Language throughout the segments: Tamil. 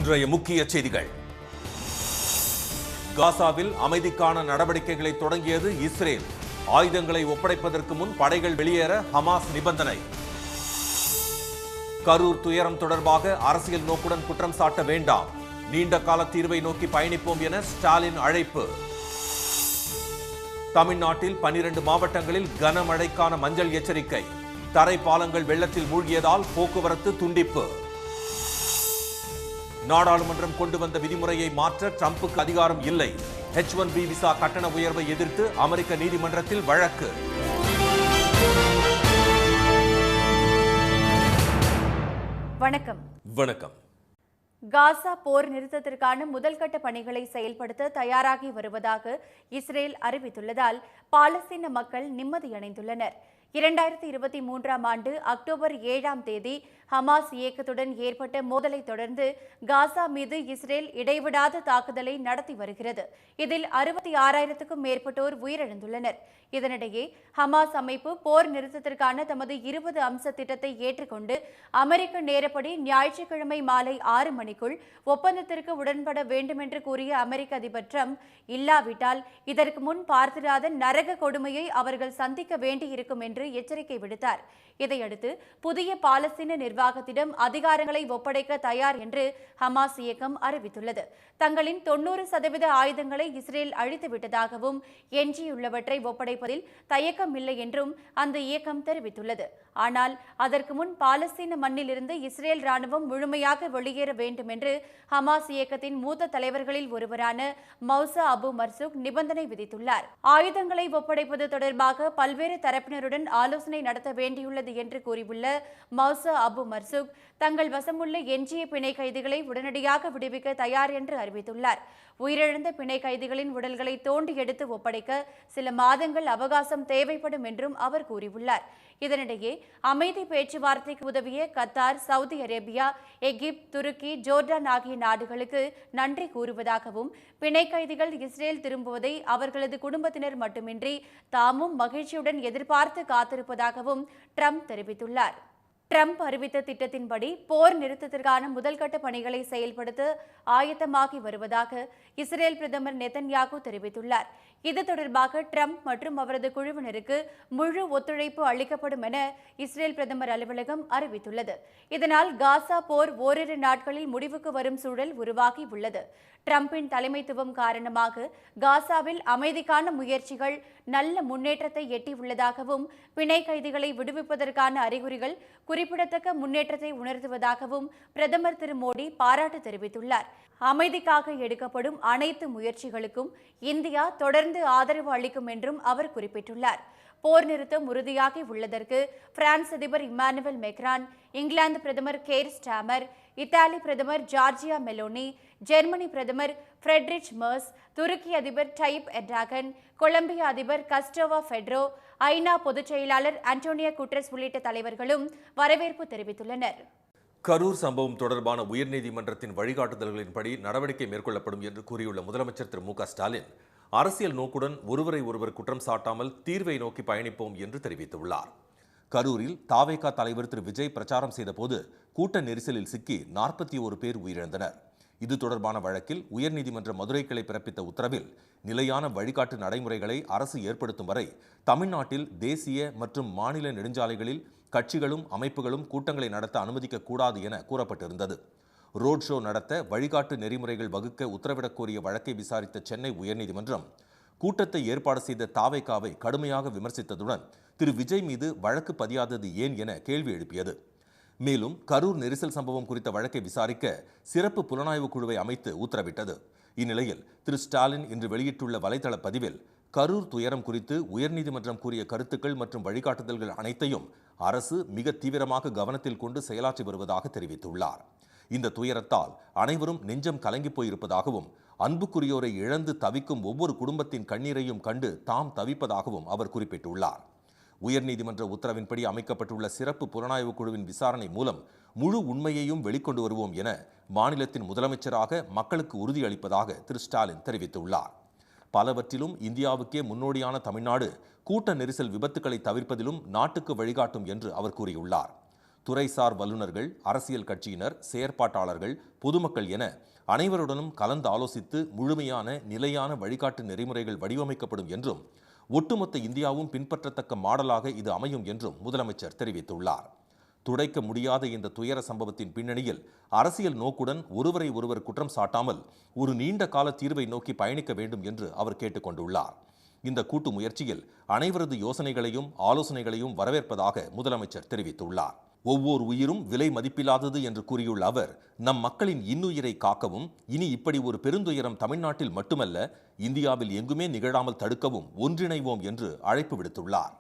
இன்றைய முக்கிய செய்திகள். காசாவில் அமைதிக்கான நடவடிக்கைகளை தொடங்கியது இஸ்ரேல். ஆயுதங்களை ஒப்படைப்பதற்கு முன் படைகள் வெளியேற ஹமாஸ் நிபந்தனை. கரூர் துயரம் தொடர்பாக அரசியல் நோக்குடன் குற்றம் சாட்ட வேண்டாம், நீண்ட கால தீர்வை நோக்கி பயணிப்போம் என ஸ்டாலின் அழைப்பு. தமிழ்நாட்டில் 12 மாவட்டங்களில் கனமழைக்கான மஞ்சள் எச்சரிக்கை. தரை பாலங்கள் வெள்ளத்தில் மூழ்கியதால் போக்குவரத்து துண்டிப்பு. நாடாளுமன்றம் கொண்டு வந்த விதிமுறையை மாற்ற ட்ரம்புக்கு அதிகாரம் இல்லை. H1B விசா கட்டண உயர்வை எதிர்த்து அமெரிக்க நீதிமன்றத்தில் வழக்கு. வணக்கம். வணக்கம். காசா போர் நிறுத்தத்திற்கான முதல்கட்ட பணிகளை செயல்படுத்த தயாராகி வருவதாக இஸ்ரேல் அறிவித்துள்ளதால் பாலஸ்தீன மக்கள் நிம்மதியடைந்துள்ளனர். 2023ஆம் ஆண்டு அக்டோபர் 7ஆம் தேதி ஹமாஸ் இயக்கத்துடன் ஏற்பட்ட மோதலை தொடர்ந்து காசா மீது இஸ்ரேல் இடைவிடாத தாக்குதலை நடத்தி வருகிறது. இதில் 66,000க்கும் மேற்பட்டோர் உயிரிழந்துள்ளனர். இதனிடையே ஹமாஸ் அமைப்பு போர் நிறுத்தத்திற்கான தமது 20 அம்ச திட்டத்தை ஏற்றுக்கொண்டு அமெரிக்க நேரப்படி ஞாயிற்றுக்கிழமை மாலை 6 மணிக்குள் ஒப்பந்தத்திற்கு உடன்பட வேண்டும் என்று கூறிய அமெரிக்க அதிபர் ட்ரம்ப், இல்லாவிட்டால் இதற்கு முன் பார்த்திராத நரக கொடுமையை அவர்கள் சந்திக்க வேண்டியிருக்கும் என்று எச்சரிக்கை விடுத்தார். இதையடுத்து புதிய பாலஸ்தீன நிர்வாகத்திடம் அதிகாரங்களை ஒப்படைக்க தயார் என்று ஹமாஸ் இயக்கம் அறிவித்துள்ளது. தங்களின் 90% ஆயுதங்களை இஸ்ரேல் அழித்துவிட்டதாகவும் எஞ்சியுள்ளவற்றை ஒப்படைப்பதில் தயக்கம் இல்லை என்றும் அந்த இயக்கம் தெரிவித்துள்ளது. ஆனால் அதற்கு முன் பாலஸ்தீன மண்ணிலிருந்து இஸ்ரேல் ராணுவம் முழுமையாக வெளியேற வேண்டும் என்று ஹமாஸ் இயக்கத்தின் மூத்த தலைவர்களில் ஒருவரான மௌசா அபு மர்சூக் நிபந்தனை விதித்துள்ளார். ஆயுதங்களை ஒப்படைப்பது தொடர்பாக பல்வேறு தரப்பினருடன் ஆலோசனை நடத்த வேண்டியுள்ளது என்று கூறியுள்ள மௌசா அபு மர்சூக், தங்கள் வசமுள்ள எஞ்சிய பிணை கைதிகளை உடனடியாக விடுவிக்க தயார் என்று அறிவித்துள்ளார். உயிரிழந்த பிணை கைதிகளின் உடல்களை தோண்டி எடுத்து ஒப்படைக்க சில மாதங்கள் அவகாசம் தேவைப்படும் என்றும் அவர் கூறியுள்ளார். இதனிடையே அமைதி பேச்சுவார்த்தைக்கு உதவிய கத்தார், சவுதி அரேபியா, எகிப்து, துருக்கி, ஜோர்டான் ஆகிய நாடுகளுக்கு நன்றி கூறுவதாகவும் பிணை கைதிகள் இஸ்ரேல் திரும்புவதை அவர்களது குடும்பத்தினர் மட்டுமின்றி தாமும் மகிழ்ச்சியுடன் எதிர்பார்த்து காத்திருப்பதாகவும் ட்ரம்ப் தெரிவித்துள்ளார். ட்ரம்ப் அறிவித்த திட்டத்தின்படி போர் நிறுத்தத்திற்கான முதல்கட்ட பணிகளை செயல்படுத்த ஆயத்தமாகி வருவதாக இஸ்ரேல் பிரதமர் நெதன்யாகு தெரிவித்துள்ளார். இது தொடர்பாக ட்ரம்ப் மற்றும் அவரது குழுவினருக்கு முழு ஒத்துழைப்பு அளிக்கப்படும் என இஸ்ரேல் பிரதமர் அலுவலகம் அறிவித்துள்ளது. இதனால் காசா போர் ஓரிரு நாட்களில் முடிவுக்கு வரும் சூழல் உருவாகி உள்ளது. ட்ரம்பின் தலைமைத்துவம் காரணமாக காசாவில் அமைதிக்கான முயற்சிகள் நல்ல முன்னேற்றத்தை எட்டியுள்ளதாகவும் பிணை கைதிகளை விடுவிப்பதற்கான அறிகுறிகள் குறிப்பிடத்தக்க முன்னேற்றத்தை உணர்த்துவதாகவும் பிரதமர் திரு மோடி பாராட்டு தெரிவித்துள்ளார். அமைதிக்காக எடுக்கப்படும் அனைத்து முயற்சிகளுக்கும் இந்தியா தொடர்ந்து ஆதரவு அளிக்கும் என்றும் அவர் குறிப்பிட்டுள்ளார். போர் நிறுத்தம் உறுதியாகி உள்ளதற்கு பிரான்ஸ் அதிபர் இமானுவேல் மெக்ரான், இங்கிலாந்து பிரதமர் கேர் ஸ்டாமர், இத்தாலி பிரதமர் ஜார்ஜியா மெலோனி, ஜெர்மனி பிரதமர் ஃப்ரெட்ரிச் மெர்ஸ், துருக்கி அதிபர் டைப் எர்டோகன், கொலம்பியா அதிபர் கஸ்டோவோ பெட்ரோ, ஐநா பொதுச் செயலாளர் அன்டோனியோ குட்ரஸ் உள்ளிட்ட தலைவர்களும் வரவேற்பு தெரிவித்துள்ளனர். கரூர் சம்பவம் தொடர்பான உயர்நீதிமன்றத்தின் வழிகாட்டுதல்களின்படி நடவடிக்கை மேற்கொள்ளப்படும் என்று கூறியுள்ள முதலமைச்சர் திரு மு.க. ஸ்டாலின், அரசியல் நோக்குடன் ஒருவரை ஒருவர் குற்றம் சாட்டாமல் தீர்வை நோக்கி பயணிப்போம் என்று தெரிவித்துள்ளார். கரூரில் தாவேகா தலைவர் திரு விஜய் பிரச்சாரம் செய்தபோது கூட்ட நெரிசலில் சிக்கி 41 பேர் உயிரிழந்தனர். இது தொடர்பான வழக்கில் உயர்நீதிமன்ற மதுரை கிளை பிறப்பித்த உத்தரவில் நிலையான வழிகாட்டு நடைமுறைகளை அரசு ஏற்படுத்தும் வரை தமிழ்நாட்டில் தேசிய மற்றும் மாநில நெடுஞ்சாலைகளில் கட்சிகளும் அமைப்புகளும் கூட்டங்களை நடத்த அனுமதிக்க கூடாது என கூறப்பட்டிருந்தது. ரோட் ஷோ நடத்த வழிகாட்டு நெறிமுறைகள் வகுக்க உத்தரவிடக் கோரிய வழக்கை விசாரித்த சென்னை உயர்நீதிமன்றம் கூட்டத்தை ஏற்பாடு செய்த தாவேகாவை கடுமையாக விமர்சித்ததுடன் திரு விஜய் மீது வழக்கு பதியாதது ஏன் என கேள்வி எழுப்பியது. மேலும் கரூர் நெரிசல் சம்பவம் குறித்த வழக்கை விசாரிக்க சிறப்பு புலனாய்வு குழுவை அமைத்து உத்தரவிட்டது. இந்நிலையில் திரு ஸ்டாலின் இன்று வெளியிட்டுள்ள வலைதள பதிவில் கரூர் துயரம் குறித்து உயர்நீதிமன்றம் கூறிய கருத்துக்கள் மற்றும் வழிகாட்டுதல்கள் அனைத்தையும் அரசு மிக தீவிரமாக கவனத்தில் கொண்டு செயலாற்றி வருவதாக தெரிவித்துள்ளார். இந்த துயரத்தால் அனைவரும் நெஞ்சம் கலங்கி போயிருப்பதாகவும் அன்புக்குரியோரை இழந்து தவிக்கும் ஒவ்வொரு குடும்பத்தின் கண்ணீரையும் கண்டு தாம் தவிப்பதாகவும் அவர் குறிப்பிட்டுள்ளார். உயர்நீதிமன்ற உத்தரவின்படி அமைக்கப்பட்டுள்ள சிறப்பு புலனாய்வு குழுவின் விசாரணை மூலம் முழு உண்மையையும் வெளிக்கொண்டு வருவோம் என மாநிலத்தின் முதலமைச்சராக மக்களுக்கு உறுதியளிப்பதாக திரு ஸ்டாலின் தெரிவித்துள்ளார். பலவற்றிலும் இந்தியாவுக்கே முன்னோடியான தமிழ்நாடு கூட்ட நெரிசல் விபத்துக்களை தவிர்ப்பதிலும் நாட்டுக்கு வழிகாட்டும் என்று அவர் கூறியுள்ளார். துறைசார் வல்லுநர்கள், அரசியல் கட்சியினர், செயற்பாட்டாளர்கள், பொதுமக்கள் என அனைவருடனும் கலந்து ஆலோசித்து முழுமையான நிலையான வழிகாட்டு நெறிமுறைகள் வடிவமைக்கப்படும் என்றும் ஒட்டுமொத்த இந்தியாவும் பின்பற்றத்தக்க மாடலாக இது அமையும் என்றும் முதலமைச்சர் தெரிவித்துள்ளார். துடைக்க முடியாத இந்த துயர சம்பவத்தின் பின்னணியில் அரசியல் நோக்குடன் ஒருவரை ஒருவர் குற்றம் சாட்டாமல் ஒரு நீண்ட கால தீர்வை நோக்கி பயணிக்க வேண்டும் என்று அவர் கேட்டுக்கொண்டுள்ளார். இந்த கூட்டு முயற்சியில் அனைவரது யோசனைகளையும் ஆலோசனைகளையும் வரவேற்பதாக முதலமைச்சர் தெரிவித்துள்ளார். ஒவ்வொரு உயிரும் விலை மதிப்பில்லாதது என்று கூறியுள்ள அவர், நம் மக்களின் இன்னுயிரை காக்கவும் இனி இப்படி ஒரு பெருந்துயரம் தமிழ்நாட்டில் மட்டுமல்ல இந்தியாவில் எங்குமே நிகழாமல் தடுக்கவும் ஒன்றிணைவோம் என்று அழைப்பு விடுத்துள்ளார்.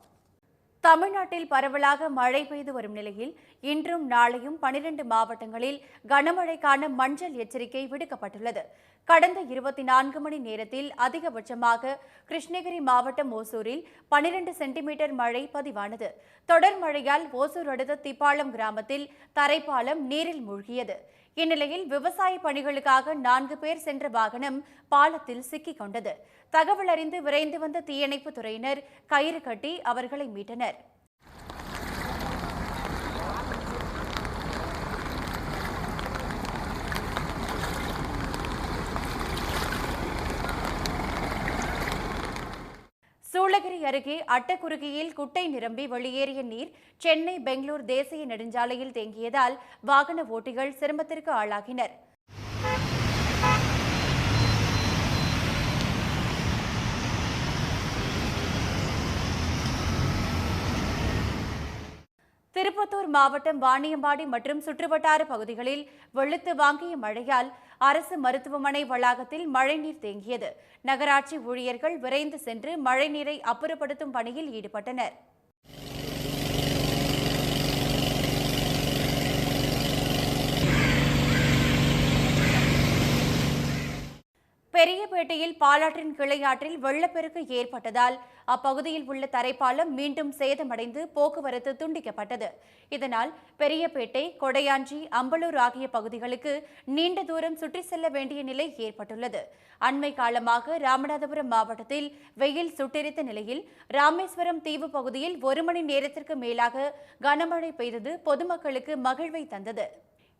தமிழ்நாட்டில் பரவலாக மழை பெய்து வரும் நிலையில் இன்றும் நாளையும் 12 மாவட்டங்களில் கனமழைக்கான மஞ்சள் எச்சரிக்கை விடுக்கப்பட்டுள்ளது. கடந்த 24 மணி நேரத்தில் அதிகபட்சமாக கிருஷ்ணகிரி மாவட்டம் ஓசூரில் 12 சென்டிமீட்டர் மழை பதிவானது. தொடர் மழையால் ஓசூர் அடுத்த திப்பாளம் கிராமத்தில் தரைப்பாலம் நீரில் மூழ்கியது. இந்நிலையில் விவசாய பணிகளுக்காக 4 பேர் சென்ற வாகனம் பாலத்தில் சிக்கிக் கொண்டது. தகவல் அறிந்து விரைந்து வந்த தீயணைப்பு துறையினர் கயிறு கட்டி அவர்களை மீட்டனர். சூளகிரி அருகே அட்டக்குறுகியில் குட்டை நிரம்பி வெளியேறிய நீர் சென்னை பெங்களூர் தேசிய நெடுஞ்சாலையில் தேங்கியதால் வாகன ஓட்டிகள் சிரமத்திற்கு ஆளாகினர். திருப்பத்தூர் மாவட்டம் வாணியம்பாடி மற்றும் சுற்றுவட்டார பகுதிகளில் வெளுத்து வாங்கிய மழையால் அரசு மருத்துவமனை வளாகத்தில் மழைநீர் தேங்கியது. நகராட்சி ஊழியர்கள் விரைந்து சென்று மழைநீரை அப்புறப்படுத்தும் பணியில் ஈடுபட்டனர். பெரியபேட்டையில் பாலாற்றின் கிளையாற்றில் வெள்ளப்பெருக்கு ஏற்பட்டதால் அப்பகுதியில் உள்ள தரைப்பாலம் மீண்டும் சேதமடைந்து போக்குவரத்து துண்டிக்கப்பட்டது. இதனால் பெரியபேட்டை, கொடையாஞ்சி, அம்பலூர் ஆகிய பகுதிகளுக்கு நீண்ட தூரம் சுற்றி செல்ல வேண்டிய நிலை ஏற்பட்டுள்ளது. அண்மை காலமாக ராமநாதபுரம் மாவட்டத்தில் வெயில் சுட்டெரித்த நிலையில் ராமேஸ்வரம் தீவு பகுதியில் 1 மணி நேரத்திற்கு மேலாக கனமழை பெய்தது பொதுமக்களுக்கு மகிழ்வை தந்தது.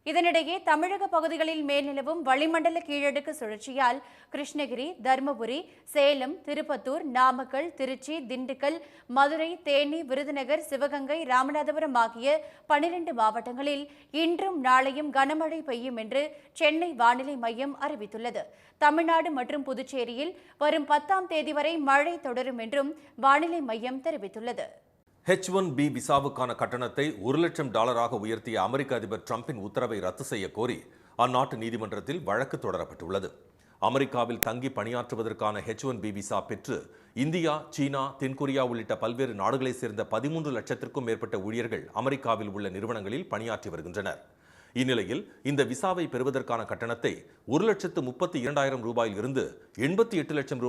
இதனிடையே தமிழக பகுதிகளில் மேல்நிலவும் வளிமண்டல கீழடுக்கு சுழற்சியால் கிருஷ்ணகிரி, தருமபுரி, சேலம், திருப்பத்தூர், நாமக்கல், திருச்சி, திண்டுக்கல், மதுரை, தேனி, விருதுநகர், சிவகங்கை, ராமநாதபுரம் ஆகிய 12 மாவட்டங்களில் இன்றும் நாளையும் கனமழை பெய்யும் என்று சென்னை வானிலை மையம் அறிவித்துள்ளது. தமிழ்நாடு மற்றும் புதுச்சேரியில் வரும் 10ஆம் தேதி வரை மழை தொடரும் என்றும் வானிலை மையம் தெரிவித்துள்ளது. H-1B விசாவுக்கான கட்டணத்தை $1,00,000 உயர்த்திய அமெரிக்க அதிபர் டிரம்பின் உத்தரவை ரத்து செய்ய கோரி அந்நாட்டு நீதிமன்றத்தில் வழக்கு தொடரப்பட்டுள்ளது. அமெரிக்காவில் தங்கி பணியாற்றுவதற்கான H-1B விசா பெற்று இந்தியா, சீனா, தென்கொரியா உள்ளிட்ட பல்வேறு நாடுகளைச் சேர்ந்த 13 லட்சத்திற்கும் மேற்பட்ட ஊழியர்கள் அமெரிக்காவில் உள்ள நிறுவனங்களில் பணியாற்றி வருகின்றனர். இந்நிலையில் இந்த விசாவை பெறுவதற்கான கட்டணத்தை $1,32,200 இருந்து $88 லட்சம்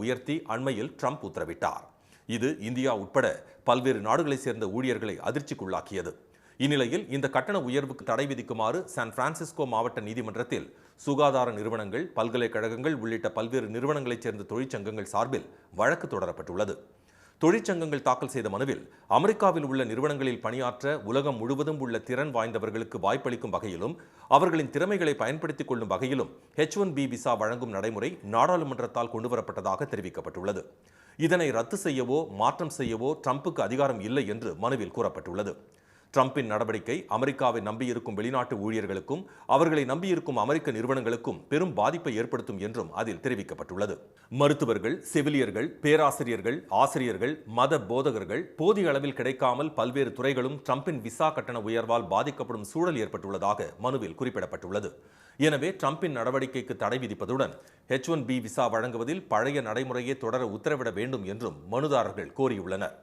உயர்த்தி அண்மையில் ட்ரம்ப் உத்தரவிட்டார். இது இந்தியா உட்பட பல்வேறு நாடுகளைச் சேர்ந்த ஊழியர்களை அதிர்ச்சிக்குள்ளாக்கியது. இந்நிலையில் இந்த கட்டண உயர்வுக்கு தடை விதிக்குமாறு சான் பிரான்சிஸ்கோ மாவட்ட நீதிமன்றத்தில் சுகாதார நிறுவனங்கள், பல்கலைக்கழகங்கள் உள்ளிட்ட பல்வேறு நிறுவனங்களைச் சேர்ந்த தொழிற்சங்கங்கள் சார்பில் வழக்கு தொடரப்பட்டுள்ளது. தொழிற்சங்கங்கள் தாக்கல் செய்த மனுவில் அமெரிக்காவில் உள்ள நிறுவனங்களில் பணியாற்ற உலகம் முழுவதும் உள்ள திறன் வாய்ந்தவர்களுக்கு வாய்ப்பளிக்கும் வகையிலும் அவர்களின் திறமைகளை பயன்படுத்திக் கொள்ளும் வகையிலும் H-1B விசா வழங்கும் நடைமுறை நாடாளுமன்றத்தால் கொண்டுவரப்பட்டதாக தெரிவிக்கப்பட்டுள்ளது. இதனை ரத்து செய்யவோ மாற்றம் செய்யவோ ட்ரம்புக்கு அதிகாரம் இல்லை என்று மனுவில் கூறப்பட்டுள்ளது. ட்ரம்பின் நடவடிக்கை அமெரிக்காவை நம்பியிருக்கும் வெளிநாட்டு ஊழியர்களுக்கும் அவர்களை நம்பியிருக்கும் அமெரிக்க நிறுவனங்களுக்கும் பெரும் பாதிப்பை ஏற்படுத்தும் என்றும் அதில் தெரிவிக்கப்பட்டுள்ளது. மருத்துவர்கள், செவிலியர்கள், பேராசிரியர்கள், ஆசிரியர்கள், மத போதகர்கள் போதிய அளவில் கிடைக்காமல் பல்வேறு துறைகளும் ட்ரம்பின் விசா கட்டண உயர்வால் பாதிக்கப்படும் சூழல் ஏற்பட்டுள்ளதாக மனுவில் குறிப்பிடப்பட்டுள்ளது. எனவே ட்ரம்பின் நடவடிக்கைக்கு தடை விதிப்பதுடன் H-1B விசா வழங்குவதில் பழைய நடைமுறையை தொடர உத்தரவிட வேண்டும் என்றும் மனுதாரர்கள் கோரியுள்ளனர்.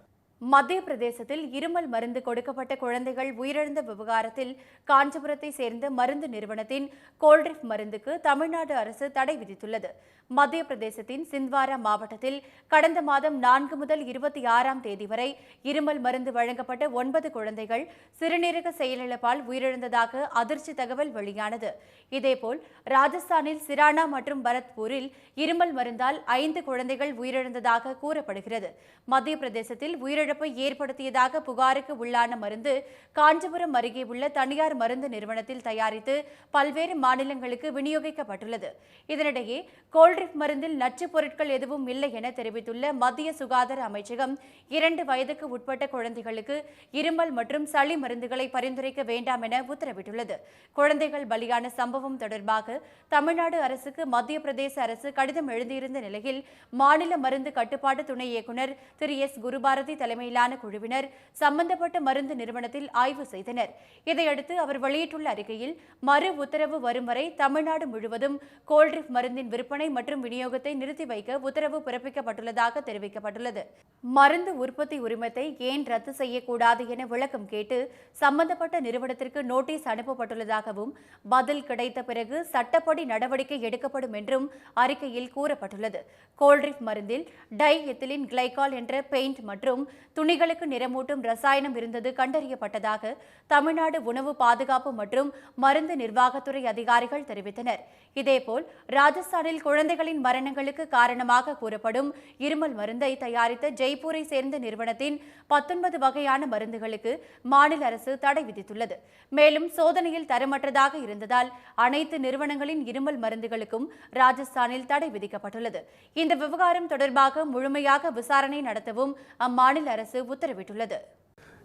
மத்திய பிரதேசத்தில் இருமல் மருந்து கொடுக்கப்பட்ட குழந்தைகள் உயிரிழந்த விவகாரத்தில் காஞ்சிபுரத்தை சேர்ந்த மருந்து நிறுவனத்தின் கோல்ட்ரிப் மருந்துக்கு தமிழ்நாடு அரசு தடை விதித்துள்ளது. மத்திய பிரதேசத்தின் சிந்த்வாரா மாவட்டத்தில் கடந்த மாதம் 4 முதல் 26ஆம் தேதி வரை இருமல் மருந்து வழங்கப்பட்ட 9 குழந்தைகள் சிறுநீரக செயலிழப்பால் உயிரிழந்ததாக அதிர்ச்சி தகவல் வெளியானது. இதேபோல் ராஜஸ்தானில் சிரானா மற்றும் பரத்பூரில் இருமல் மருந்தால் 5 குழந்தைகள் உயிரிழந்ததாக கூறப்படுகிறது. மத்திய பிரதேசத்தில் உயிரிழப்பு செயலிழப்பை ஏற்படுத்தியதாக புகாருக்கு உள்ளான மருந்து காஞ்சிபுரம் அருகே உள்ள தனியார் மருந்து நிறுவனத்தில் தயாரித்து பல்வேறு மாநிலங்களுக்கு விநியோகிக்கப்பட்டுள்ளது. இதனிடையே கோல்ட்ரிப் மருந்தில் நச்சுப் பொருட்கள் எதுவும் இல்லை என தெரிவித்துள்ள மத்திய சுகாதார அமைச்சகம் 2 வயதுக்கு உட்பட்ட குழந்தைகளுக்கு இருமல் மற்றும் சளி மருந்துகளை பரிந்துரைக்க வேண்டாம் என உத்தரவிட்டுள்ளது. குழந்தைகள் பலியான சம்பவம் தொடர்பாக தமிழ்நாடு அரசுக்கு மத்திய பிரதேச அரசு கடிதம் எழுதியிருந்த நிலையில் மாநில மருந்து கட்டுப்பாட்டு துணை இயக்குநர் திரு எஸ். குருபாரதி தலைமையிலான குழுவினர் சம்பந்தப்பட்ட மருந்து நிறுவனத்தில் ஆய்வு செய்தனர். இதையடுத்து அவர் வெளியிட்டுள்ள அறிக்கையில் மறு உத்தரவு வரும் வரை தமிழ்நாடு முழுவதும் கோல்ட்ரிப் மருந்தின் விற்பனை மற்றும் விநியோகத்தை நிறுத்தி வைக்க உத்தரவு பிறப்பிக்கப்பட்டுள்ளதாக தெரிவிக்கப்பட்டுள்ளது. மருந்து உற்பத்தி உரிமத்தை ஏன் ரத்து செய்யக்கூடாது என விளக்கம் கேட்டு சம்பந்தப்பட்ட நிறுவனத்திற்கு நோட்டீஸ் அனுப்பப்பட்டுள்ளதாகவும் பதில் கிடைத்த பிறகு சட்டப்படி நடவடிக்கை எடுக்கப்படும் என்றும் அறிக்கையில் கூறப்பட்டுள்ளது. கோல்ட்ரிப் மருந்தில் டை எத்திலின் கிளைகால் என்ற பெயிண்ட் மற்றும் துணிகளுக்கு நிறமூட்டும் ரசாயனம் இருந்தது கண்டறியப்பட்டதாக தமிழ்நாடு உணவு பாதுகாப்பு மற்றும் மருந்து நிர்வாகத்துறை அதிகாரிகள் தெரிவித்தனர். இதேபோல் ராஜஸ்தானில் குழந்தைகளின் மரணங்களுக்கு காரணமாக கூறப்படும் இருமல் மருந்தை தயாரித்த ஜெய்ப்பூரை சேர்ந்த நிறுவனத்தின் 19 வகையான மருந்துகளுக்கு மாநில அரசு தடை விதித்துள்ளது. மேலும் சோதனையில் தரமற்றதாக இருந்ததால் அனைத்து நிறுவனங்களின் இருமல் மருந்துகளுக்கும் ராஜஸ்தானில் தடை விதிக்கப்பட்டுள்ளது. இந்த விவகாரம் தொடர்பாக முழுமையாக விசாரணை நடத்தவும் அம்மாநில அரசு உத்தரவிட்டுள்ளது.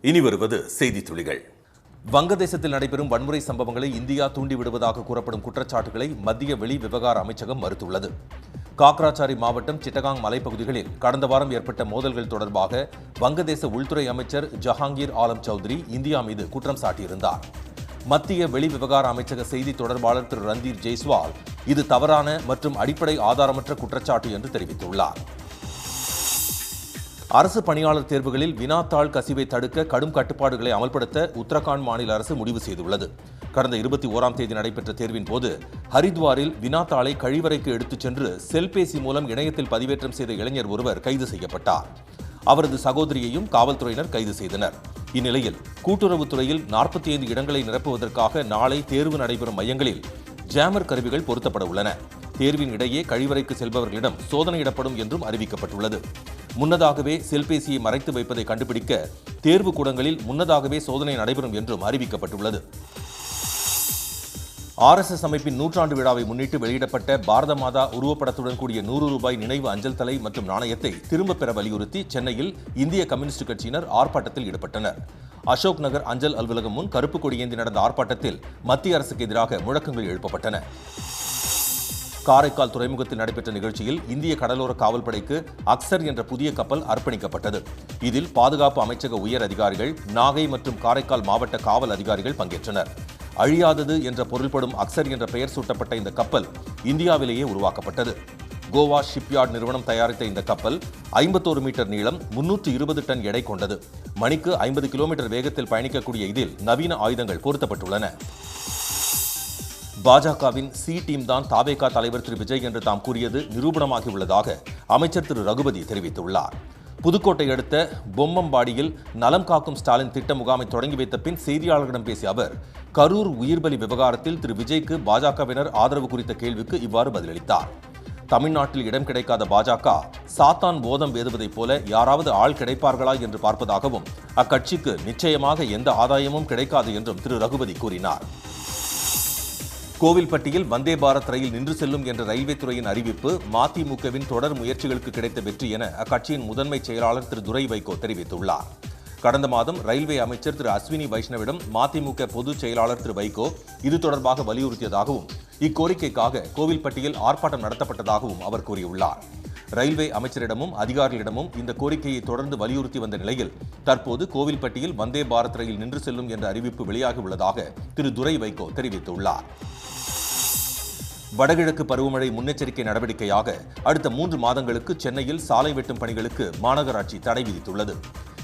இனி வருவது செய்தி துளிகள். வங்கதேசத்தில் நடைபெறும் வன்முறை சம்பவங்களை இந்தியா தூண்டிவிடுவதாக கூறப்படும் குற்றச்சாட்டுகளை மத்திய வெளி விவகார அமைச்சகம் மறுத்துள்ளது. காக்ராச்சாரி மாவட்டம் சிட்டகாங் மலைப்பகுதிகளில் கடந்த வாரம் ஏற்பட்ட மோதல்கள் தொடர்பாக வங்கதேச உள்துறை அமைச்சர் ஜஹாங்கீர் ஆலம் சௌத்ரி இந்தியா மீது குற்றம் சாட்டியிருந்தார். மத்திய வெளி விவகார அமைச்சக செய்தி தொடர்பாளர் திரு ரந்தீர் ஜெய்ஸ்வால் இது தவறான மற்றும் அடிப்படை ஆதாரமற்ற குற்றச்சாட்டு என்று தெரிவித்துள்ளார். அரசு பணியாளர் தேர்வுகளில் வினாத்தாள் கசிவை தடுக்க கடும் கட்டுப்பாடுகளை அமல்படுத்த உத்தரகாண்ட் மாநில அரசு முடிவு செய்துள்ளது. கடந்த 21ஆம் தேதி நடைபெற்ற தேர்வின் போது ஹரித்வாரில் வினாத்தாளை கழிவறைக்கு எடுத்துச் சென்று செல்பேசி மூலம் இணையத்தில் பதிவேற்றம் செய்த இளைஞர் ஒருவர் கைது செய்யப்பட்டார். அவரது சகோதரியையும் காவல்துறையினர் கைது செய்தனர். இந்நிலையில் கூட்டுறவுத்துறையில் 45 இடங்களை நிரப்புவதற்காக நாளை தேர்வு நடைபெறும் மையங்களில் ஜாமர் கருவிகள் பொருத்தப்பட உள்ளன. தேர்வின் இடையே கழிவறைக்கு செல்பவர்களிடம் சோதனையிடப்படும் என்றும் அறிவிக்கப்பட்டுள்ளது. முன்னதாகவே செல்பேசியை மறைத்து வைப்பதை கண்டுபிடிக்க தேர்வு கூடங்களில் முன்னதாகவே சோதனை நடைபெறும் என்றும் அறிவிக்கப்பட்டுள்ளது. RSS அமைப்பின் 100ஆண்டு விழாவை முன்னிட்டு வெளியிடப்பட்ட பாரத மாதா உருவப்படத்துடன் கூடிய 100 ரூபாய் நினைவு அஞ்சல் தலை மற்றும் நாணயத்தை திரும்பப் பெற வலியுறுத்தி சென்னையில் இந்திய கம்யூனிஸ்ட் கட்சியினர் ஆர்ப்பாட்டத்தில் ஈடுபட்டனர். அசோக் நகர் அஞ்சல் அலுவலகம் முன் கருப்பு கொடி ஏந்தி நடந்த ஆர்ப்பாட்டத்தில் மத்திய அரசுக்கு எதிராக முழக்கங்கள் எழுப்பப்பட்டன. காரைக்கால் துறைமுகத்தில் நடைபெற்ற நிகழ்ச்சியில் இந்திய கடலோர காவல்படைக்கு அக்சர் என்ற புதிய கப்பல் அர்ப்பணிக்கப்பட்டது. இதில் பாதுகாப்பு அமைச்சக உயர் அதிகாரிகள், நாகை மற்றும் காரைக்கால் மாவட்ட காவல் அதிகாரிகள் பங்கேற்றனர். அழியாதது என்ற பொருள்படும் அக்சர் என்ற பெயர் சூட்டப்பட்ட இந்த கப்பல் இந்தியாவிலேயே உருவாக்கப்பட்டது. கோவா ஷிப்யார்ட் நிறுவனம் தயாரித்த இந்த கப்பல் 51 மீட்டர் நீளம், 320 டன் எடை கொண்டது. மணிக்கு 50 கிலோமீட்டர் வேகத்தில் பயணிக்கக்கூடிய இதில் நவீன ஆயுதங்கள் பொருத்தப்பட்டுள்ளன. பாஜகவின் சி டீம் தான் தாவேகா தலைவர் திரு விஜய் என்று தாம் கூறியது நிரூபணமாகியுள்ளதாக அமைச்சர் திரு ரகுபதி தெரிவித்துள்ளார். புதுக்கோட்டை அடுத்த பொம்மம்பாடியில் நலம் காக்கும் ஸ்டாலின் திட்ட முகாமை தொடங்கி வைத்த பின் செய்தியாளர்களிடம் பேசிய அவர், கரூர் உயிர்பலி விவகாரத்தில் திரு விஜய்க்கு பாஜகவினர் ஆதரவு குறித்த கேள்விக்கு இவ்வாறு பதிலளித்தார். தமிழ்நாட்டில் இடம் கிடைக்காத பாஜக சாத்தான் போதம் வேதுவதைப் போல யாராவது ஆள் கிடைப்பார்களா என்று பார்ப்பதாகவும் அக்கட்சிக்கு நிச்சயமாக எந்த ஆதாயமும் கிடைக்காது என்றும் திரு ரகுபதி கூறினார். கோவில்பட்டியில் வந்தே பாரத் ரயில் நின்று செல்லும் என்ற ரயில்வே துறையின் அறிவிப்பு மதிமுகவின் தொடர் முயற்சிகளுக்கு கிடைத்த வெற்றி என அக்கட்சியின் முதன்மை செயலாளர் திரு துரை வைகோ தெரிவித்துள்ளார். கடந்த மாதம் ரயில்வே அமைச்சர் திரு அஸ்வினி வைஷ்ணவிடம் மதிமுக பொதுச் செயலாளர் திரு வைகோ இது தொடர்பாக வலியுறுத்தியதாகவும் இக்கோரிக்கைக்காக கோவில்பட்டியில் ஆர்ப்பாட்டம் நடத்தப்பட்டதாகவும் அவர் கூறியுள்ளார். ரயில்வே அமைச்சரிடமும் அதிகாரிகளிடமும் இந்த கோரிக்கையை தொடர்ந்து வலியுறுத்தி வந்த நிலையில் தற்போது கோவில்பட்டியில் வந்தே பாரத் ரயில் நின்று செல்லும் என்ற அறிவிப்பு வெளியாகியுள்ளதாக திரு துரை வைகோ தெரிவித்துள்ளார். வடகிழக்கு பருவமழை முன்னெச்சரிக்கை நடவடிக்கையாக அடுத்த 3 மாதங்களுக்கு சென்னையில் சாலை வெட்டும் பணிகளுக்கு மாநகராட்சி தடை விதித்துள்ளது.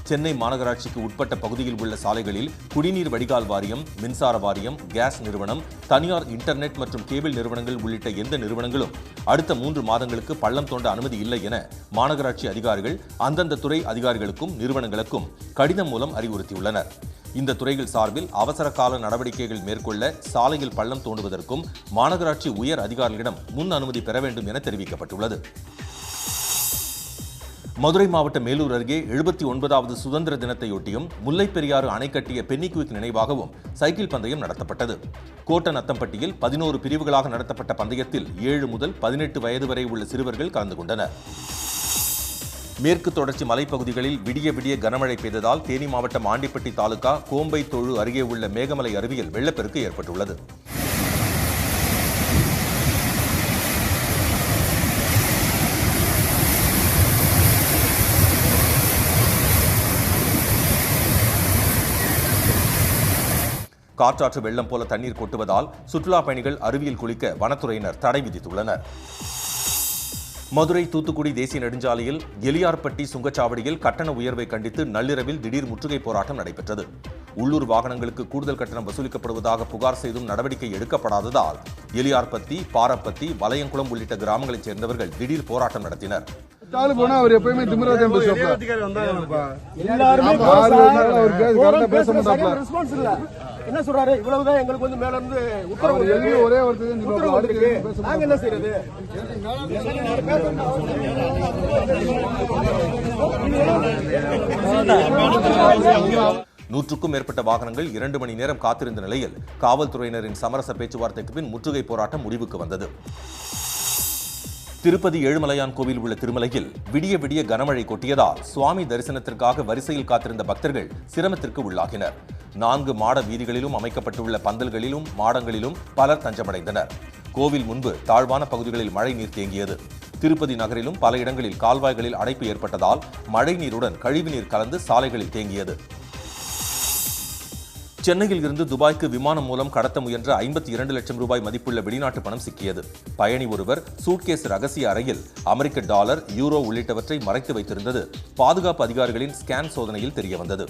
சென்னை மாநகராட்சிக்கு உட்பட்ட பகுதியில் உள்ள சாலைகளில் குடிநீர் வடிகால் வாரியம், மின்சார வாரியம், கேஸ் நிறுவனம், தனியார் இன்டர்நெட் மற்றும் கேபிள் நிறுவனங்கள் உள்ளிட்ட எந்த நிறுவனங்களும் அடுத்த 3 மாதங்களுக்கு பள்ளம் தோண்ட அனுமதி இல்லை என மாநகராட்சி அதிகாரிகள் அந்தந்த துறை அதிகாரிகளுக்கும் நிறுவனங்களுக்கும் கடிதம் மூலம் அறிவுறுத்தியுள்ளனர். இந்த துறைகள் சார்பில் அவசர கால நடவடிக்கைகள் மேற்கொள்ள சாலையில் பள்ளம் தோண்டுவதற்கும் மாநகராட்சி உயர் அதிகாரிகளிடம் முன் அனுமதி பெற வேண்டும் என தெரிவிக்கப்பட்டுள்ளது. மதுரை மாவட்ட மேலூர் அருகே 79வது சுதந்திர தினத்தையொட்டியும் முல்லைப் பெரியாறு அணை கட்டிய பென்னிக்குயிக் நினைவாகவும் சைக்கிள் பந்தயம் நடத்தப்பட்டது. கோட்டநத்தம்பட்டியில் 11 பிரிவுகளாக நடத்தப்பட்ட பந்தயத்தில் 7 முதல் 18 வயது வரை உள்ள சிறுவர்கள் கலந்து கொண்டனர். மேற்கு தொடர்ச்சி மலைப்பகுதிகளில் விடிய விடிய கனமழை பெய்ததால் தேனி மாவட்டம் ஆண்டிப்பட்டி தாலுகா கோம்பை தொழு அருகே உள்ள மேகமலை அருவியில் வெள்ளப்பெருக்கு ஏற்பட்டுள்ளது. காற்றாற்று வெள்ளம் போல தண்ணீர் கொட்டுவதால் சுற்றுலா பயணிகள் அருவியில் குளிக்க வனத்துறையினர் தடை விதித்துள்ளனர். மதுரை தூத்துக்குடி தேசிய நெடுஞ்சாலையில் எலியார்பட்டி சுங்கச்சாவடியில் கட்டண உயர்வை கண்டித்து நள்ளிரவில் திடீர் முற்றுகை போராட்டம் நடைபெற்றது. உள்ளூர் வாகனங்களுக்கு கூடுதல் கட்டணம் வசூலிக்கப்படுவதாக புகார் செய்தும் நடவடிக்கை எடுக்கப்படாததால் எலியார்பட்டி, பாரப்பட்டி, வலையங்குளம் உள்ளிட்ட கிராமங்களைச் சேர்ந்தவர்கள் திடீர் போராட்டம் நடத்தினர். அவர் எப்பயுமே திமிராதான் என்ன சொல்றாரு? இவ்வளவுதான் எங்களுக்கு வந்து மேல இருந்து உத்தரவு ஒரே நாங்க என்ன செய்யறது? நூற்றுக்கும் மேற்பட்ட வாகனங்கள் 2 மணி நேரம் காத்திருந்த நிலையில் காவல்துறையினரின் சமரச பேச்சுவார்த்தைக்கு பின் முற்றுகை போராட்டம் முடிவுக்கு வந்தது. திருப்பதி ஏழுமலையான் கோவில் உள்ள திருமலையில் விடிய விடிய கனமழை கொட்டியதால் சுவாமி தரிசனத்திற்காக வரிசையில் காத்திருந்த பக்தர்கள் சிரமத்திற்கு உள்ளாகினர். 4 மாட வீதிகளிலும் அமைக்கப்பட்டுள்ள பந்தல்களிலும் மாடங்களிலும் பலர் தஞ்சமடைந்தனர். கோவில் முன்பு தாழ்வான பகுதிகளில் மழை நீர் தேங்கியது. திருப்பதி நகரிலும் பல இடங்களில் கால்வாய்களில் அடைப்பு ஏற்பட்டதால் மழை நீருடன் கழிவுநீர் கலந்து சாலைகளில் தேங்கியது. சென்னையில் இருந்து துபாய்க்கு விமானம் மூலம் கடத்த முயன்ற 52 லட்சம் ரூபாய் மதிப்புள்ள வெளிநாட்டு பணம் சிக்கியது. பயணி ஒருவர் சூட்கேஸ் ரகசிய அறையில் அமெரிக்க டாலர், யூரோ உள்ளிட்டவற்றை மறைத்து வைத்திருந்தது பாதுகாப்பு அதிகாரிகளின் ஸ்கேன் சோதனையில் தெரியவந்தது.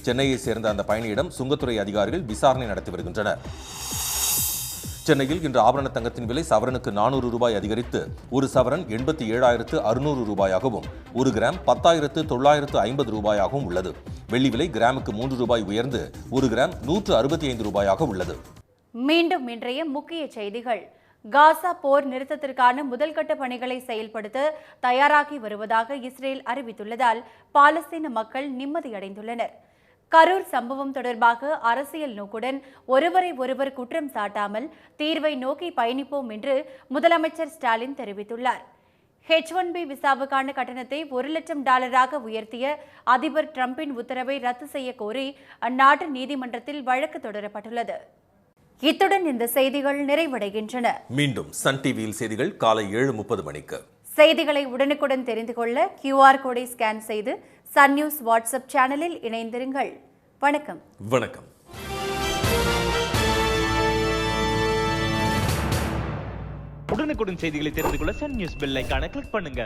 சென்னையை சேர்ந்த அந்த பயணியிடம் சுங்கத்துறை அதிகாரிகள் விசாரணை நடத்தி வருகின்றனர். சென்னையில் இன்று ஆபரண தங்கத்தின் விலை சவரனுக்கு 400 ரூபாய் அதிகரித்து ஒரு சவரன் 87,600 ரூபாயாகவும் 1 கிராம் 10,950 ரூபாயாகவும் உள்ளது. வெள்ளி விலை கிராமுக்கு 3 ரூபாய் உயர்ந்து 1 கிராம் 165 ரூபாயாக உள்ளது. மீண்டும் இன்றைய முக்கிய செய்திகள். காசா போர் நிறுத்தத்திற்கான முதல்கட்ட பணிகளை செயல்படுத்த தயாராகி வருவதாக இஸ்ரேல் அறிவித்துள்ளதால் பாலஸ்தீன மக்கள் நிம்மதியடைந்துள்ளனர். கரூர் சம்பவம் தொடர்பாக அரசியல் நோக்குடன் ஒருவரை ஒருவர் குற்றம் சாட்டாமல் தீர்வை நோக்கி பயணிப்போம் என்று முதலமைச்சர் ஸ்டாலின் தெரிவித்துள்ளார். H1B விசாவுக்கான கட்டணத்தை $1 லட்சம் உயர்த்திய அதிபர் டிரம்பின் உத்தரவை ரத்து செய்ய கோரி அந்நாட்டு நீதிமன்றத்தில் வழக்கு தொடரப்பட்டுள்ளது. இத்துடன் இந்த செய்திகள் நிறைவடைகின்றன. மீண்டும் சன் டிவியில் செய்திகள் காலை 7:30 மணிக்கு. செய்திகளை உடனுக்குடன் தெரிந்து கொள்ள QR கோடை ஸ்கேன் செய்து சன் நியூஸ் வாட்ஸ்அப் சேனலில் இணைந்திருங்கள். வணக்கம். வணக்கம். உடனுக்குடன் செய்திகளை தெரிந்து கொள்ள சன் நியூஸ் பெல் ஐகானை கிளிக் பண்ணுங்க.